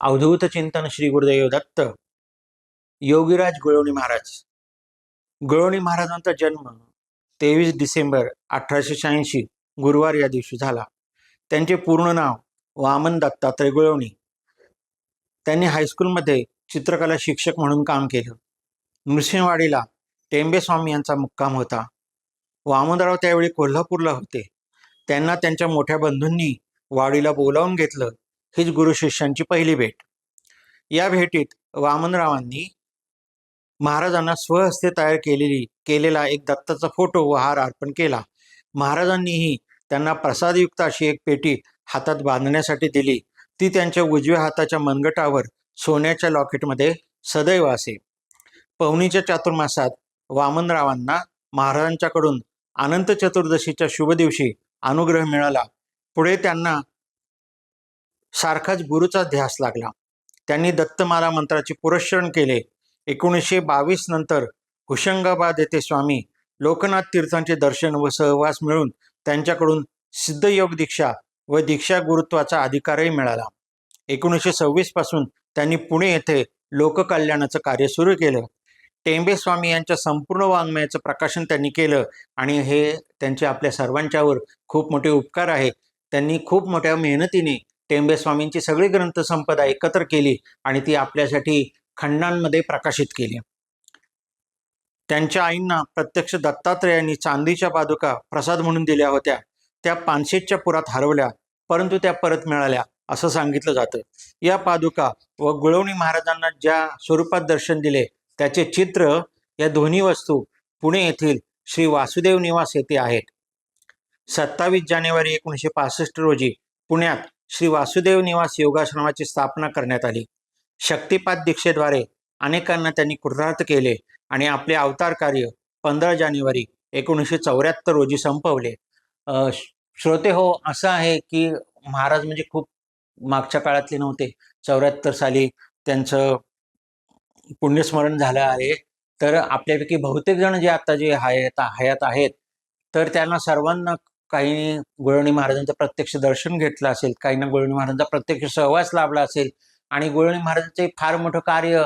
अवधूत चिंतन श्री गुरुदेव दत्त. योगीराज गुळवणी महाराज. गुळवणी महाराजांचा जन्म 23 डिसेंबर 1886 गुरुवार या दिवशी झाला. त्यांचे पूर्ण नाव वामन दत्तात्रय गुळवणी. त्यांनी हायस्कूलमध्ये चित्रकला शिक्षक म्हणून काम केलं. नृसिंहवाडीला टेंबेस्वामी यांचा मुक्काम होता. वामनराव त्यावेळी कोल्हापूरला होते. त्यांना त्यांच्या मोठ्या बंधूंनी वाडीला बोलावून घेतलं. हीच गुरु शिष्यांची पहिली भेट. या भेटीत वामनरावांनी महाराजांना स्वहस्ते तयार केलेला एक दत्ताचा फोटो व हार अर्पण केला. महाराजांनीही त्यांना प्रसादयुक्त अशी एक पेटी हातात बांधण्यासाठी दिली. ती त्यांच्या उजव्या हाताच्या मनगटावर सोन्याच्या लॉकेटमध्ये सदैव असे. पवनीच्या चातुर्मासात वामनरावांना महाराजांच्याकडून अनंत चतुर्दशीच्या शुभ दिवशी अनुग्रह मिळाला. पुढे त्यांना सारखाच गुरुचा ध्यास लागला. त्यांनी दत्तमाला मंत्राचे पुरस्चरण केले. 1922 नंतर हुशंगाबाद येथे स्वामी लोकनाथ तीर्थांचे दर्शन व सहवास मिळून त्यांच्याकडून सिद्धयोग दीक्षा व दीक्षा गुरुत्वाचा अधिकारही मिळाला. 1926 पासून त्यांनी पुणे येथे लोककल्याणाचं कार्य सुरू केलं. टेंबेस्वामी यांच्या संपूर्ण वाङ्मयाचं प्रकाशन त्यांनी केलं आणि हे त्यांचे आपल्या सर्वांच्यावर खूप मोठे उपकार आहे. त्यांनी खूप मोठ्या मेहनतीने टेंबेस्वामींची सगळी ग्रंथसंपदा एकत्र केली आणि ती आपल्यासाठी खंडांमध्ये प्रकाशित केली. त्यांच्या आईंना प्रत्यक्ष दत्तात्रेयांनी चांदीच्या पादुका प्रसाद म्हणून दिल्या होत्या. त्या पानशेतच्या पुरात हरवल्या, परंतु त्या परत मिळाल्या असं सांगितलं जातं. या पादुका व गुळवणी महाराजांना ज्या स्वरूपात दर्शन दिले त्याचे चित्र या दोन्ही वस्तू पुणे येथील श्री वासुदेव निवास येथे आहेत. 27 जानेवारी 1965 रोजी पुण्यात श्री वासुदेव निवास योगाश्रमाची स्थापना करण्यात आली. शक्तिपात दीक्षेद्वारे अनेकांना त्यांनी कृतार्थ केले आणि आपले अवतार कार्य 15 जानेवारी 1974 रोजी संपवले. श्रोते हो, असं आहे की महाराज म्हणजे खूप मागच्या काळातले नव्हते. 74 साली त्यांचं पुण्यस्मरण झालं आहे. तर आपल्यापैकी बहुतेक जण जे आता जे हयात आहेत तर त्यांना सर्वांना काही गुळवणी महाराजांचं प्रत्यक्ष दर्शन घेतलं असेल, काहींना गुळवणी महाराजांचा प्रत्यक्ष सहवास लाभला असेल. आणि गुळवणी महाराजांचे फार मोठं कार्य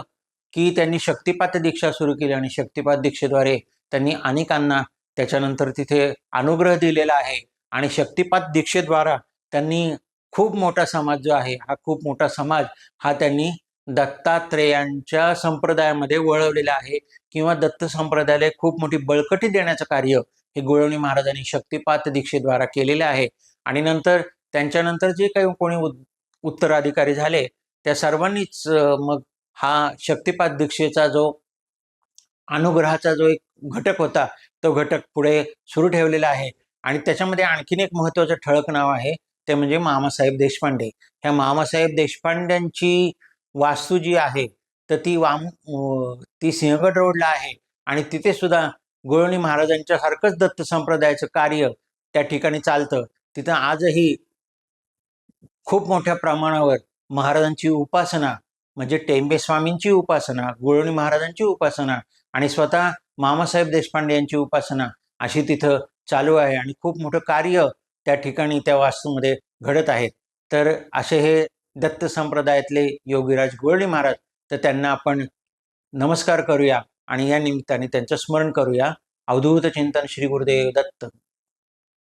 की त्यांनी शक्तिपात दीक्षा सुरू केली आणि शक्तिपात दीक्षेद्वारे त्यांनी अनेकांना त्याच्यानंतर तिथे अनुग्रह दिलेला आहे. आणि शक्तिपात दीक्षेद्वारा त्यांनी खूप मोठा समाज जो आहे, हा खूप मोठा समाज हा त्यांनी दत्तात्रेयांच्या संप्रदायामध्ये वळवलेला आहे किंवा दत्त संप्रदायाला खूप मोठी बळकटी देण्याचं कार्य हे गुळवणी महाराजांनी शक्तिपात दीक्षेद्वारा केलेले आहे. आणि नंतर त्यांच्यानंतर जे काही कोणी उत्तराधिकारी झाले त्या सर्वांनीच मग हा शक्तिपात दीक्षेचा जो अनुग्रहाचा जो एक घटक होता तो घटक पुढे सुरू ठेवलेला आहे. आणि त्याच्यामध्ये आणखीन एक महत्त्वाचं ठळक नाव आहे, ते म्हणजे मामासाहेब देशपांडे. ह्या मामासाहेब देशपांड्यांची वास्तू जी आहे तर ती सिंहगड रोडला आहे आणि तिथे सुद्धा गुळवणी महाराजांच्या सारखंच दत्त संप्रदायाचं कार्य त्या ठिकाणी चालतं. तिथं आजही खूप मोठ्या प्रमाणावर महाराजांची उपासना म्हणजे टेंबेस्वामींची उपासना, गुळवणी महाराजांची उपासना आणि स्वतः मामासाहेब देशपांडे यांची उपासना अशी तिथं चालू आहे आणि खूप मोठं कार्य त्या ठिकाणी त्या वास्तूमध्ये घडत आहेत. तर असे हे दत्त संप्रदायातले योगीराज गुळवणी महाराज, तर त्यांना आपण नमस्कार करूया आणि या निमित्ताने त्यांचं स्मरण करूया. अवधूत चिंतन श्री गुरुदेव दत्त.